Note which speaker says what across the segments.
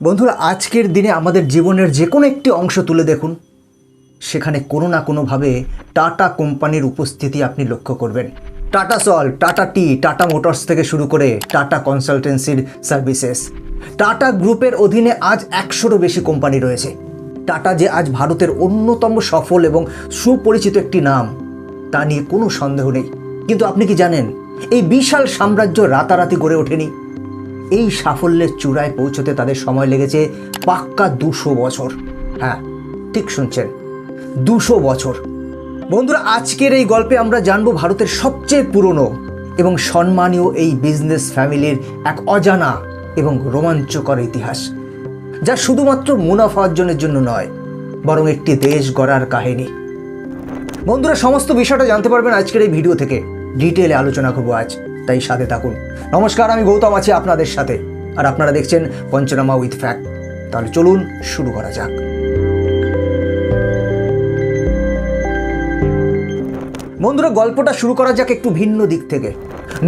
Speaker 1: বন্ধুরা, আজকের দিনে আমাদের জীবনের যে কোনো একটি অংশ তুলে দেখুন, সেখানে কোনো না কোনোভাবে টাটা কোম্পানির উপস্থিতি আপনি লক্ষ্য করবেন। টাটা সল্ট, টাটা টি, টাটা মোটরস থেকে শুরু করে টাটা কনসালটেন্সির সার্ভিসেস, টাটা গ্রুপের অধীনে আজ 100-রও বেশি কোম্পানি রয়েছে। টাটা যে আজ ভারতের অন্যতম সফল এবং সুপরিচিত একটি নাম, তা নিয়ে কোনো সন্দেহ নেই। কিন্তু আপনি কি জানেন, এই বিশাল সাম্রাজ্য রাতারাতি গড়ে ওঠেনি। এই সাফল্যের চূড়ায় পৌঁছতে তাদের সময় লেগেছে পাক্কা 200 বছর। হ্যাঁ, ঠিক শুনছেন, 200 বছর। বন্ধুরা, আজকের এই গল্পে আমরা জানব ভারতের সবচেয়ে পুরনো এবং সম্মানীয় এই বিজনেস ফ্যামিলির এক অজানা এবং রোমাঞ্চকর ইতিহাস, যা শুধুমাত্র মুনাফা অর্জনের জন্য নয়, বরং একটি দেশ গড়ার কাহিনী। বন্ধুরা, সমস্ত বিষয়টা জানতে পারবেন আজকের এই ভিডিও থেকে। ডিটেলে আলোচনা করবো আজ, তাই সাথে থাকুন। নমস্কার, আমি গৌতম আছি আপনাদের সাথে, আর আপনারা দেখছেন পঞ্চনামা উইথ ফ্যাক্ট। তাহলে চলুন শুরু করা যাক। বন্ধুরা, গল্পটা শুরু করা যাক একটু ভিন্ন দিক থেকে।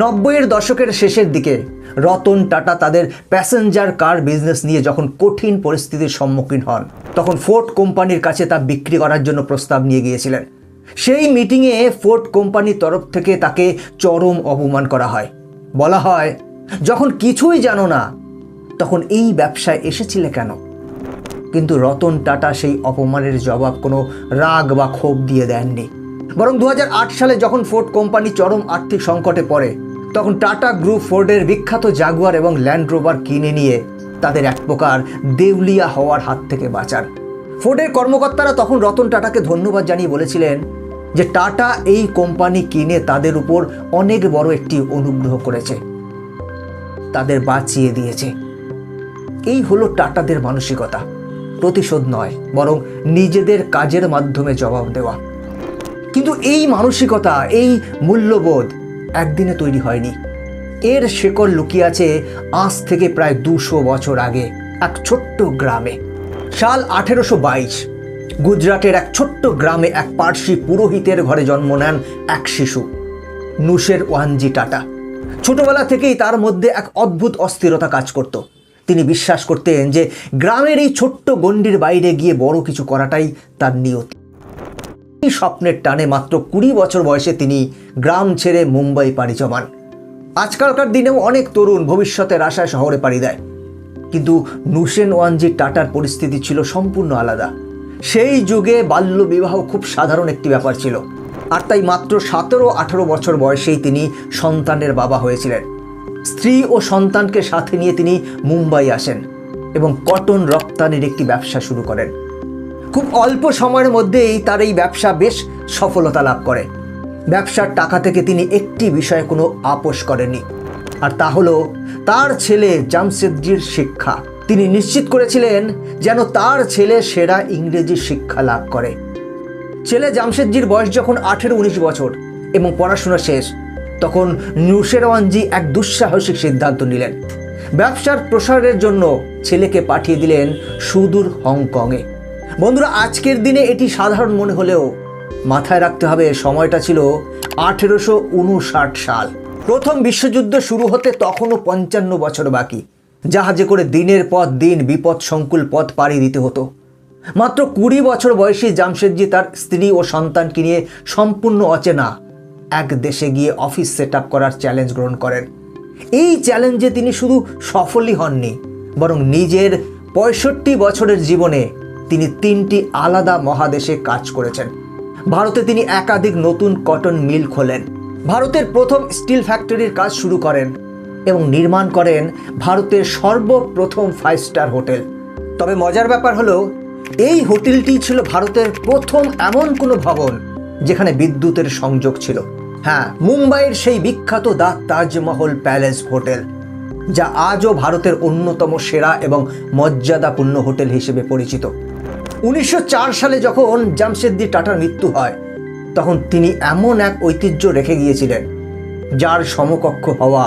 Speaker 1: 90-এর দশকের শেষের দিকে রতন টাটা তাদের প্যাসেঞ্জার কার বিজনেস নিয়ে যখন কঠিন পরিস্থিতির সম্মুখীন হন, তখন ফোর্ড কোম্পানির কাছে তা বিক্রি করার জন্য প্রস্তাব নিয়ে গিয়েছিলেন। সেই মিটিংয়ে ফোর্ড কোম্পানির তরফ থেকে তাকে চরম অপমান করা হয়। বলা হয়, যখন কিছুই জানো না, তখন এই ব্যবসায় এসেছিলে কেন? কিন্তু রতন টাটা সেই অপমানের জবাব কোনো রাগ বা ক্ষোভ দিয়ে দেননি। বরং 2008 সালে যখন ফোর্ড কোম্পানি চরম আর্থিক সংকটে পড়ে, তখন টাটা গ্রুপ ফোর্ডের বিখ্যাত জাগুয়ার এবং ল্যান্ড রোভার কিনে নিয়ে তাদের এক প্রকার দেউলিয়া হওয়ার হাত থেকে বাঁচান। ফোর্ডের কর্মকর্তারা তখন রতন টাটাকে ধন্যবাদ জানিয়ে বলেছিলেন যে টাটা এই কোম্পানি কিনে তাদের উপর অনেক বড় একটি অনুগ্রহ করেছে, তাদের বাঁচিয়ে দিয়েছে। এই হলো টাটাদের মানসিকতা, প্রতিশোধ নয়, বরং নিজেদের কাজের মাধ্যমে জবাব দেওয়া। কিন্তু এই মানসিকতা, এই মূল্যবোধ একদিনে তৈরি হয়নি। এর শেকড় লুকিয়ে আছে আজ থেকে প্রায় 200 বছর আগে এক ছোট্ট গ্রামে। সাল 1822, গুজরাটের এক ছোট্ট গ্রামে এক পার্সি পুরোহিতের ঘরে জন্ম নেন এক শিশু, নুসের ওয়ানজি টাটা। ছোটবেলা থেকেই তার মধ্যে এক অদ্ভুত অস্থিরতা কাজ করত। তিনি বিশ্বাস করতেন যে গ্রামের এই ছোট্ট গণ্ডির বাইরে গিয়ে বড় কিছু করাটাই তার নিয়তি। এই স্বপ্নের টানে মাত্র 20 বছর বয়সে তিনি গ্রাম ছেড়ে মুম্বাই পাড়ি জমান। আজকালকার দিনেও অনেক তরুণ ভবিষ্যতের আশায় শহরে পাড়ি দেয়, কিন্তু নুসেন ওয়ানজি টাটার পরিস্থিতি ছিল সম্পূর্ণ আলাদা। সেই যুগে বাল্যবিবাহ খুব সাধারণ একটি ব্যাপার ছিল, আর তাই মাত্র 17-18 বছর বয়সেই তিনি সন্তানের বাবা হয়েছিলেন। স্ত্রী ও সন্তানকে সাথে নিয়ে তিনি মুম্বাই আসেন এবং কটন রপ্তানির একটি ব্যবসা শুরু করেন। খুব অল্প সময়ের মধ্যেই তার এই ব্যবসা বেশ সফলতা লাভ করে। ব্যবসার টাকা থেকে তিনি একটি বিষয়ে কোনো আপোষ করেননি, আর তা হলো তার ছেলে জামশেদজির শিক্ষা। তিনি নিশ্চিত করেছিলেন যেন তার ছেলে সেরা ইংরেজি শিক্ষা লাভ করে। ছেলে জামশেদজির বয়স যখন 18-19 বছর এবং পড়াশোনা শেষ, তখন নুসেরওয়ানজি এক দুঃসাহসিক সিদ্ধান্ত নিলেন। ব্যবসার প্রসারের জন্য ছেলেকে পাঠিয়ে দিলেন সুদূর হংকংয়ে। বন্ধুরা, আজকের দিনে এটি সাধারণ মনে হলেও মাথায় রাখতে হবে সময়টা ছিল 1859 সাল। প্রথম বিশ্বযুদ্ধ শুরু হতে তখনও 55 বছর বাকি। জাহাজে করে দিনের পর দিন বিপদ সংকুল পথ পাড়ি দিতে হতো। মাত্র 20 বছর বয়সী জামশেদজি তার স্ত্রী ও সন্তানকে নিয়ে সম্পূর্ণ অচেনা এক দেশে গিয়ে অফিস সেট আপ করার চ্যালেঞ্জ গ্রহণ করেন। এই চ্যালেঞ্জে তিনি শুধু সফলই হননি, বরং নিজের 65 বছরের জীবনে তিনি 3টি আলাদা মহাদেশে কাজ করেছেন। ভারতে তিনি একাধিক নতুন কটন মিল খোলেন, ভারতের প্রথম স্টিল ফ্যাক্টরির কাজ শুরু করেন এবং নির্মাণ করেন ভারতের সর্বপ্রথম 5 স্টার হোটেল। তবে মজার ব্যাপার হলো, এই হোটেলটি ছিল ভারতের প্রথম এমন কোনো ভবন যেখানে বিদ্যুতের সংযোগ ছিল। হ্যাঁ, মুম্বাইয়ের সেই বিখ্যাত দ্য তাজমহল প্যালেস হোটেল, যা আজও ভারতের অন্যতম সেরা এবং মর্যাদাপূর্ণ হোটেল হিসেবে পরিচিত। 1904 সালে যখন জামশেদজি টাটার মৃত্যু হয়, তখন তিনি এমন এক ঐতিহ্য রেখে গিয়েছিলেন যার সমকক্ষ হওয়া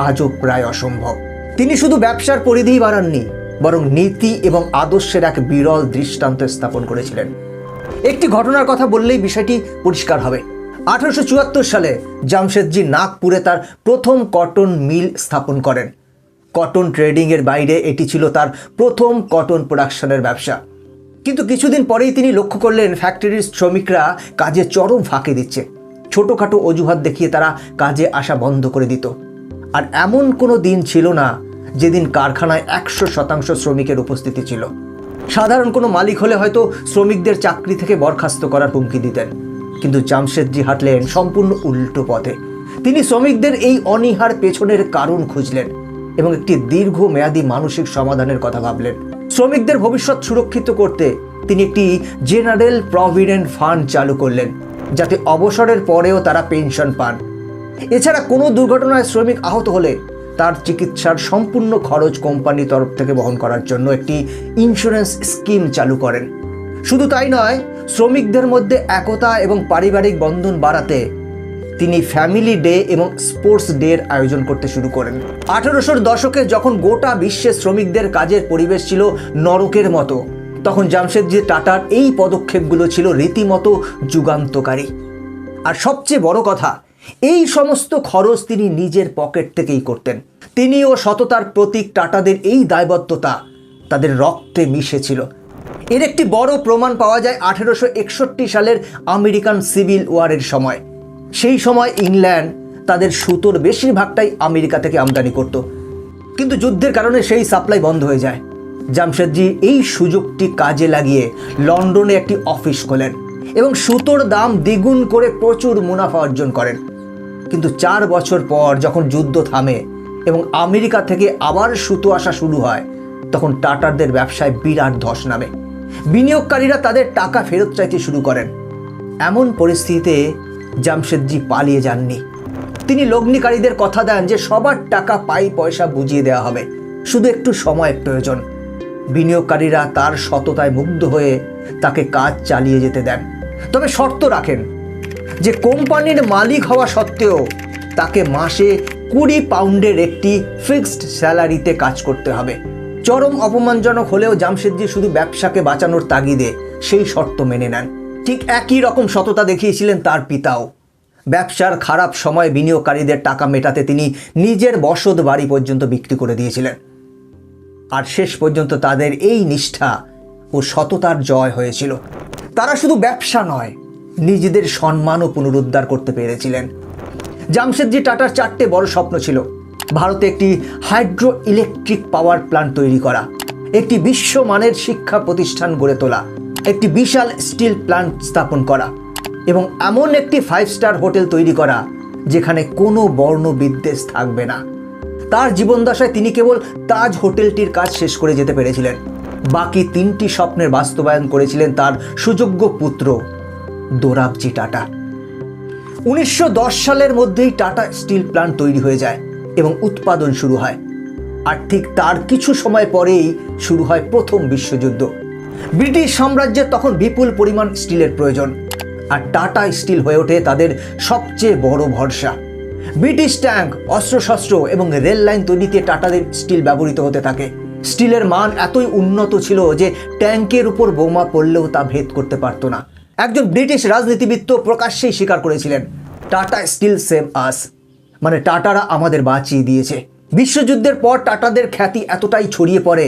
Speaker 1: আজও প্রায় অসম্ভব। তিনি শুধু ব্যবসার পরিধিই বাড়াননি, বরং নীতি এবং আদর্শের এক বিরল দৃষ্টান্ত স্থাপন করেছিলেন। একটি ঘটনার কথা বললেই বিষয়টি পরিষ্কার হবে। 1874 সালে জামশেদজি নাগপুরে তার প্রথম কটন মিল স্থাপন করেন। কটন ট্রেডিংয়ের বাইরে এটি ছিল তার প্রথম কটন প্রোডাকশনের ব্যবসা। কিন্তু কিছুদিন পরেই তিনি লক্ষ্য করলেন ফ্যাক্টরির শ্রমিকরা কাজে চরম ফাঁকি দিচ্ছে। ছোটোখাটো অজুহাত দেখিয়ে তারা কাজে আসা বন্ধ করে দিত। আর এমন কোনো দিন ছিল না যেদিন কারখানায় 100% শ্রমিকের উপস্থিতি ছিল। সাধারণ কোনো মালিক হলে হয়তো শ্রমিকদের চাকরি থেকে বরখাস্ত করার হুমকি দিতেন, কিন্তু জামশেদজি হাঁটলেন সম্পূর্ণ উল্টো পথে। তিনি শ্রমিকদের এই অনীহার পেছনের কারণ খুঁজলেন এবং একটি দীর্ঘমেয়াদী মানসিক সমাধানের কথা ভাবলেন। শ্রমিকদের ভবিষ্যৎ সুরক্ষিত করতে তিনি একটি জেনারেল প্রভিডেন্ট ফান্ড চালু করলেন, যাতে অবসরের পরেও তারা পেনশন পান। এছাড়া কোনো দুর্ঘটনায় শ্রমিক আহত হলে তার চিকিৎসার সম্পূর্ণ খরচ কোম্পানির তরফ থেকে বহন করার জন্য একটি ইন্স্যুরেন্স স্কিম চালু করেন। শুধু তাই নয়, শ্রমিকদের মধ্যে একতা এবং পারিবারিক বন্ধন বাড়াতে তিনি ফ্যামিলি ডে এবং স্পোর্টস ডের আয়োজন করতে শুরু করেন। 1800 দশকে যখন গোটা বিশ্বে শ্রমিকদের কাজের পরিবেশ ছিল নরকের মতো, তখন জামশেদজি টাটার এই পদক্ষেপগুলো ছিল রীতিমতো যুগান্তকারী। আর সবচেয়ে বড় কথা, এই সমস্ত খরচ তিনি নিজের পকেট থেকেই করতেন। তিনি ও সততার প্রতীক টাটাদের এই দায়বদ্ধতা তাদের রক্তে মিশেছিল। এর একটি বড় প্রমাণ পাওয়া যায় 1861 সালের আমেরিকান সিভিল ওয়ারের সময়। সেই সময় ইংল্যান্ড তাদের সুতোর বেশিরভাগটাই আমেরিকা থেকে আমদানি করত, কিন্তু যুদ্ধের কারণে সেই সাপ্লাই বন্ধ হয়ে যায়। জামশেদজি এই সুযোগটি কাজে লাগিয়ে লন্ডনে একটি অফিস খোলেন এবং সুতোর দাম দ্বিগুণ করে প্রচুর মুনাফা অর্জন করেন। কিন্তু 4 বছর পর যখন যুদ্ধ থামে এবং আমেরিকা থেকে আবার সুতো আসা শুরু হয়, তখন টাটারদের ব্যবসায় বিরাট ধস নামে। বিনিয়োগকারীরা তাদের টাকা ফেরত চাইতে শুরু করেন। এমন পরিস্থিতিতে জামশেদজি পালিয়ে যাননি। তিনি লগ্নিকারীদের কথা দেন যে সবার টাকা পয়সা বুঝিয়ে দেওয়া হবে, শুধু একটু সময়ের প্রয়োজন। বিনিয়োগকারীরা তার সততায় মুগ্ধ হয়ে তাকে কাজ চালিয়ে যেতে দেন, তবে শর্ত রাখেন যে কোম্পানির মালিক হওয়া সত্ত্বেও তাকে মাসে 20 পাউন্ডের একটি ফিক্সড স্যালারিতে কাজ করতে হবে। চরম অপমানজনক হলেও জামশেদজি শুধু ব্যবসাকে বাঁচানোর তাগিদে সেই শর্ত মেনে নেন। ঠিক একই রকম সততা দেখিয়েছিলেন তার পিতাও। ব্যবসার খারাপ সময় বিনিয়োগকারীদের টাকা মেটাতে তিনি নিজের বসত বাড়ি পর্যন্ত বিক্রি করে দিয়েছিলেন। আর শেষ পর্যন্ত তাদের এই নিষ্ঠা ও সততার জয় হয়েছিল। তারা শুধু ব্যবসা নয়, নিজেদের সম্মানও পুনরুদ্ধার করতে পেরেছিলেন। জামশেদজি টাটার 4টে বড় স্বপ্ন ছিল। ভারতে একটি হাইড্রো ইলেকট্রিক পাওয়ার প্ল্যান্ট তৈরি করা, একটি বিশ্বমানের শিক্ষা প্রতিষ্ঠান গড়ে তোলা, একটি বিশাল স্টিল প্ল্যান্ট স্থাপন করা এবং এমন একটি 5 স্টার হোটেল তৈরি করা যেখানে কোনো বর্ণবিদ্বেষ থাকবে না। তার জীবনদশায় তিনি কেবল তাজ হোটেলটির কাজ শেষ করে যেতে পেরেছিলেন। বাকি 3টি স্বপ্নের বাস্তবায়ন করেছিলেন তার সুযোগ্য পুত্র দোরাবজি টাটা। 1910 সালের মধ্যেই টাটা স্টিল প্ল্যান্ট তৈরি হয়ে যায় এবং উৎপাদন শুরু হয়। আর ঠিক তার কিছু সময় পরেই শুরু হয় প্রথম বিশ্বযুদ্ধ। ব্রিটিশ সাম্রাজ্যের তখন বিপুল পরিমাণ স্টিলের প্রয়োজন, আর টাটা স্টিল হয়ে ওঠে তাদের সবচেয়ে বড় ভরসা। ব্রিটিশ ট্যাঙ্ক, অস্ত্রশস্ত্র এবং রেল লাইন তৈরিতে টাটাদের স্টিল ব্যবহৃত হতে থাকে। স্টিলের মান এতই উন্নত ছিল যে ট্যাঙ্কের উপর বোমা পড়লেও তা ভেদ করতে পারত না। একজন ব্রিটিশ রাজনীতিবিদ প্রকাশ্যেই স্বীকার করেছিলেন, টাটা স্টিল সেভ আস, মানে টাটারা আমাদের বাঁচিয়ে দিয়েছে। বিশ্বযুদ্ধের পর টাটাদের খ্যাতি এতটাই ছড়িয়ে পড়ে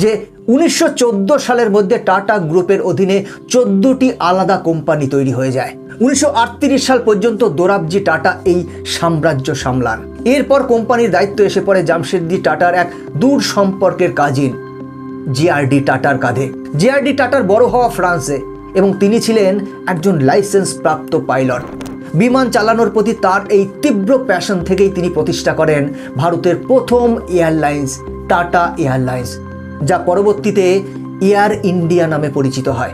Speaker 1: যে 1914 সালের মধ্যে টাটা গ্রুপের অধীনে 14টি আলাদা কোম্পানি তৈরি হয়ে যায়। 1938 সাল পর্যন্ত দোরাবজি টাটা এই সাম্রাজ্য সামলান। এরপর কোম্পানির দায়িত্ব এসে পড়ে জামশেদজি টাটার এক দূর সম্পর্কের কাজিন জিআরডি টাটার কাঁধে। জিআরডি টাটার বড় হওয়া ফ্রান্সে এবং তিনি ছিলেন একজন লাইসেন্স প্রাপ্ত পাইলট। বিমান চালানোর প্রতি তার এই তীব্র প্যাশন থেকেই তিনি প্রতিষ্ঠা করেন ভারতের প্রথম এয়ারলাইন্স টাটা এয়ারলাইন্স, যা পরবর্তীতে এয়ার ইন্ডিয়া নামে পরিচিত হয়।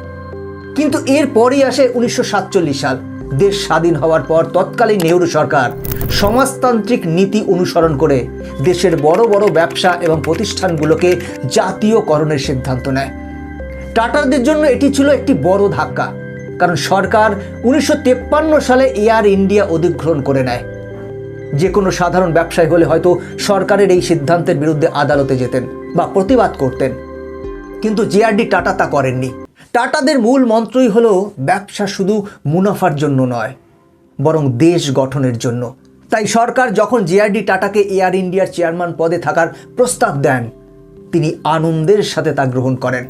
Speaker 1: কিন্তু এরপরই আসে 1947 সাল। দেশ স্বাধীন হওয়ার পর তৎকালীন নেহরু সরকার সমাজতান্ত্রিক নীতি অনুসরণ করে দেশের বড় বড় ব্যবসা এবং প্রতিষ্ঠানগুলোকে জাতীয়করণের সিদ্ধান্ত নেয়। টাটাদের জন্য এটি ছিল একটি বড় ধাক্কা, কারণ সরকার 1953 সালে এয়ার ইন্ডিয়া অধিগ্রহণ করে নেয়। যে কোনো সাধারণ ব্যবসায়ী হলে হয়তো সরকারের এই সিদ্ধান্তের বিরুদ্ধে আদালতে যেতেন বা প্রতিবাদ করতেন, কিন্তু জিআরডি টাটা তা করেননি। টাটাদের মূল মন্ত্রই হলো ব্যবসা শুধু মুনাফার জন্য নয়, বরং দেশ গঠনের জন্য। তাই সরকার যখন জেআরডি টাটাকে এয়ার ইন্ডিয়ার চেয়ারম্যান পদে থাকার প্রস্তাব দেন, তিনি আনন্দের সাথে তা গ্রহণ করেন।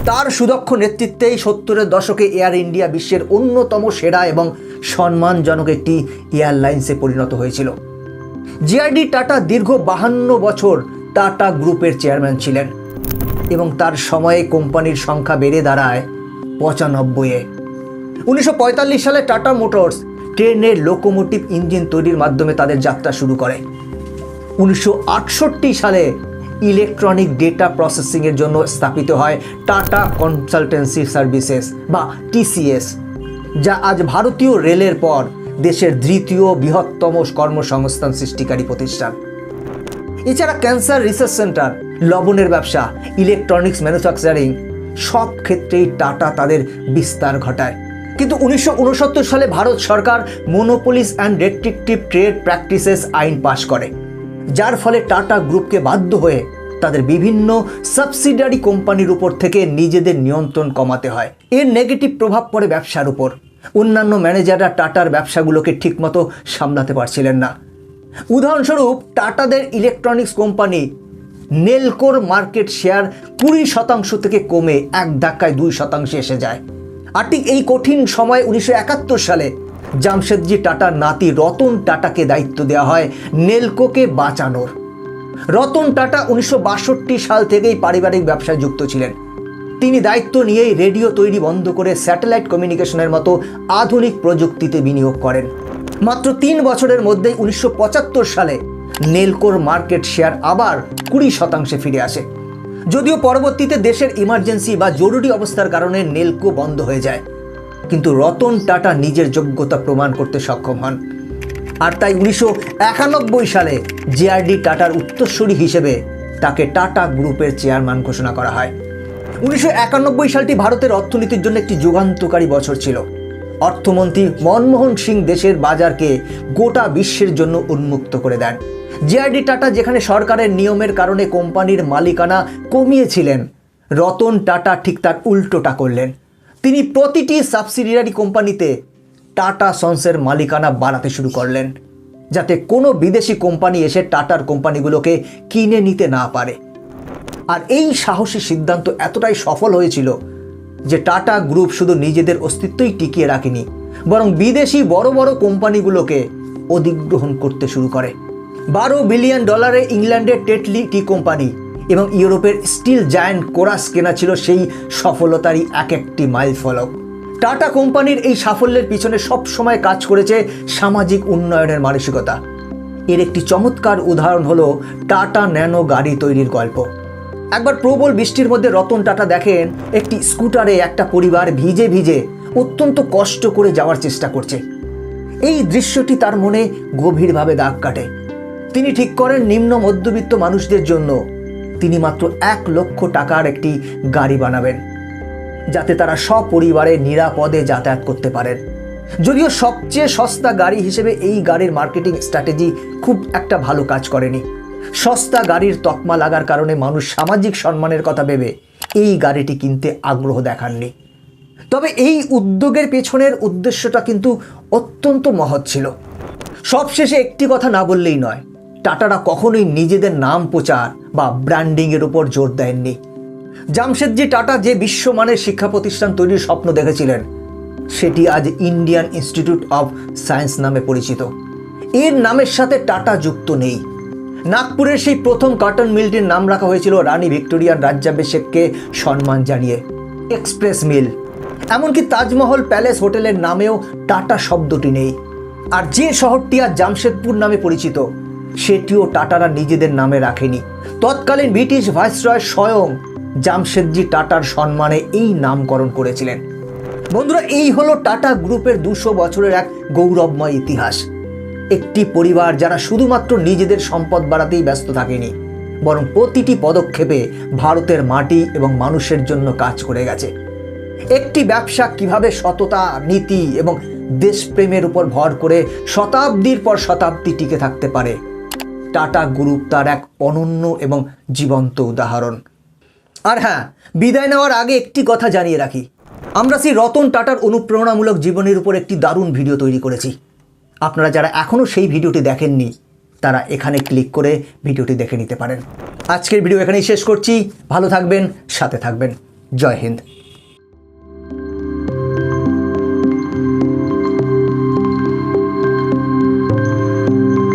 Speaker 1: তার সুদক্ষ নেতৃত্বেই 70-এর দশকে এয়ার ইন্ডিয়া বিশ্বের অন্যতম সেরা এবং সম্মানজনক একটি এয়ারলাইন্সে পরিণত হয়েছিল। জেআরডি টাটা দীর্ঘ 52 বছর টাটা গ্রুপের চেয়ারম্যান ছিলেন এবং তার সময়ে কোম্পানির সংখ্যা বেড়ে দাঁড়ায় 95-এ। 1945 সালে টাটা মোটরস ট্রেনের লোকোমোটিভ ইঞ্জিন তৈরির মাধ্যমে তাদের যাত্রা শুরু করে। 1968 সালে ইলেকট্রনিক ডেটা প্রসেসিংয়ের জন্য স্থাপিত হয় টাটা কনসালটেন্সি সার্ভিসেস বা টিসিএস, যা আজ ভারতীয় রেলের পর দেশের দ্বিতীয় বৃহত্তম কর্মসংস্থান সৃষ্টিকারী প্রতিষ্ঠান। এছাড়া ক্যান্সার রিসার্চ সেন্টার, লবণের ব্যবসা, ইলেকট্রনিক্স ম্যানুফ্যাকচারিং সব ক্ষেত্রেই টাটা তাদের বিস্তার ঘটায়। কিন্তু 1969 সালে ভারত সরকার মনোপলিস অ্যান্ড রেস্ট্রিকটিভ ট্রেড প্র্যাকটিসেস আইন পাশ করে, যার ফলে টাটা গ্রুপকে বাধ্য হয়ে তাদের বিভিন্ন সাবসিডিয়ারি কোম্পানির উপর থেকে নিজেদের নিয়ন্ত্রণ কমাতে হয়। এর নেগেটিভ প্রভাব পড়ে ব্যবসার উপর। অন্যান্য ম্যানেজাররা টাটার ব্যবসাগুলোকে ঠিকমতো সামলাতে পারছিলেন না। উদাহরণস্বরূপ, টাটাদের ইলেকট্রনিক্স কোম্পানি নেলকোর মার্কেট শেয়ার 20% থেকে কমে এক ধাক্কায় 2% এসে যায়। আর ঠিক এই কঠিন সময়ে 1971 সালে জামশেদজি টাটার নাতি রতন টাটাকে দায়িত্ব দেওয়া হয় নেলকোকে বাঁচানোর। রতন টাটা 1962 সাল থেকেই পারিবারিক ব্যবসায় যুক্ত ছিলেন। তিনি দায়িত্ব নিয়েই রেডিও তৈরি বন্ধ করে স্যাটেলাইট কমিউনিকেশনের মতো আধুনিক প্রযুক্তিতে বিনিয়োগ করেন। মাত্র 3 বছরের মধ্যেই 1975 সালে নেলকোর মার্কেট শেয়ার আবার 20% ফিরে আসে। যদিও পরবর্তীতে দেশের ইমার্জেন্সি বা জরুরি অবস্থার কারণে নেলকো বন্ধ হয়ে যায়, কিন্তু রতন টাটা নিজের যোগ্যতা প্রমাণ করতে সক্ষম হন। আর তাই 1991 সালে জেআরডি টাটার উত্তরসূরি হিসেবে তাকে টাটা গ্রুপের চেয়ারম্যান ঘোষণা করা হয়। 1991 সালটি ভারতের অর্থনীতির জন্য একটি যুগান্তকারী বছর ছিল। অর্থমন্ত্রী মনমোহন সিং দেশের বাজারকে গোটা বিশ্বের জন্য উন্মুক্ত করে দেন। জেআরডি টাটা যেখানে সরকারের নিয়মের কারণে কোম্পানির মালিকানা কমিয়েছিলেন, রতন টাটা ঠিক তার উল্টোটা করলেন। তিনি প্রতিটি সাবসিডিয়ারি কোম্পানিতে টাটা সন্সের মালিকানা বাড়াতে শুরু করলেন, যাতে কোনো বিদেশি কোম্পানি এসে টাটার কোম্পানিগুলোকে কিনে নিতে না পারে। আর এই সাহসী সিদ্ধান্ত এতটাই সফল হয়েছিল যে টাটা গ্রুপ শুধু নিজেদের অস্তিত্বই টিকিয়ে রাখেনি, বরং বিদেশি বড় বড় কোম্পানিগুলোকে অধিগ্রহণ করতে শুরু করে। $12 বিলিয়ন ইংল্যান্ডের টেটলি টি কোম্পানি এবং ইউরোপের স্টিল জায়ান্ট কোরাস কেনা ছিল সেই সফলতারই এক একটি মাইল ফলক। টাটা কোম্পানির এই সাফল্যের পিছনে সবসময় কাজ করেছে সামাজিক উন্নয়নের মানসিকতা। এর একটি চমৎকার উদাহরণ হলো টাটা ন্যানো গাড়ি তৈরির গল্প। একবার প্রবল বৃষ্টির মধ্যে রতন টাটা দেখেন একটি স্কুটারে একটা পরিবার ভিজে ভিজে অত্যন্ত কষ্ট করে যাওয়ার চেষ্টা করছে। এই দৃশ্যটি তার মনে গভীরভাবে দাগ কাটে। তিনি ঠিক করেন নিম্ন মধ্যবিত্ত মানুষদের জন্য তিনি মাত্র 1 লক্ষ টাকার একটি গাড়ি বানাবেন, যাতে তারা সপরিবারে নিরাপদে যাতায়াত করতে পারেন। যদিও সবচেয়ে সস্তা গাড়ি হিসেবে এই গাড়ির মার্কেটিং স্ট্র্যাটেজি খুব একটা ভালো কাজ করেনি। সস্তা গাড়ির তকমা লাগার কারণে মানুষ সামাজিক সম্মানের কথা ভেবে এই গাড়িটি কিনতে আগ্রহ দেখাননি। তবে এই উদ্যোগের পেছনের উদ্দেশ্যটা কিন্তু অত্যন্ত মহৎ ছিল। সবশেষে একটি কথা না বললেই নয়, টাটারা কখনোই নিজেদের নাম প্রচার বা ব্র্যান্ডিংয়ের উপর জোর দেননি। জামশেদজি টাটা যে বিশ্বমানের শিক্ষা প্রতিষ্ঠান তৈরির স্বপ্ন দেখেছিলেন, সেটি আজ ইন্ডিয়ান ইনস্টিটিউট অফ সায়েন্স নামে পরিচিত। এর নামের সাথে টাটা যুক্ত নেই। নাগপুরের সেই প্রথম কটন মিলটির নাম রাখা হয়েছিল রানী ভিক্টোরিয়ার রাজ্যাভিষেককে সম্মান জানিয়ে এক্সপ্রেস মিল। এমনকি তাজমহল প্যালেস হোটেলের নামেও টাটা শব্দটি নেই। আর যে শহরটি আজ জামশেদপুর নামে পরিচিত, সেটিও টাটারা নিজেদের নামে রাখেনি। তৎকালীন ব্রিটিশ ভাইসরয় স্বয়ং জামশেদজি টাটার সম্মানে এই নামকরণ করেছিলেন। বন্ধুরা, এই হলো টাটা গ্রুপের 200 বছরের এক গৌরবময় ইতিহাস। একটি পরিবার যারা শুধুমাত্র নিজেদের সম্পদ বাড়াতেই ব্যস্ত থাকেনি, বরং প্রতিটি পদক্ষেপে ভারতের মাটি এবং মানুষের জন্য কাজ করে গেছে। একটি ব্যবসা কিভাবে সততা, নীতি এবং দেশপ্রেমের উপর ভর করে শতাব্দীর পর শতাব্দী টিকে থাকতে পারে, টাটা গ্রুপ তার এক অনন্য এবং জীবন্ত উদাহরণ। আর হ্যাঁ, বিদায় নেওয়ার আগে একটি কথা জানিয়ে রাখি, আমরা শ্রী রতন টাটার অনুপ্রেরণামূলক জীবনের উপর একটি দারুণ ভিডিও তৈরি করেছি। আপনারা যারা এখনও সেই ভিডিওটি দেখেননি তারা এখানে ক্লিক করে ভিডিওটি দেখে নিতে পারেন। আজকের ভিডিও এখানেই শেষ করছি। ভালো থাকবেন, সাথে থাকবেন। জয় হিন্দ।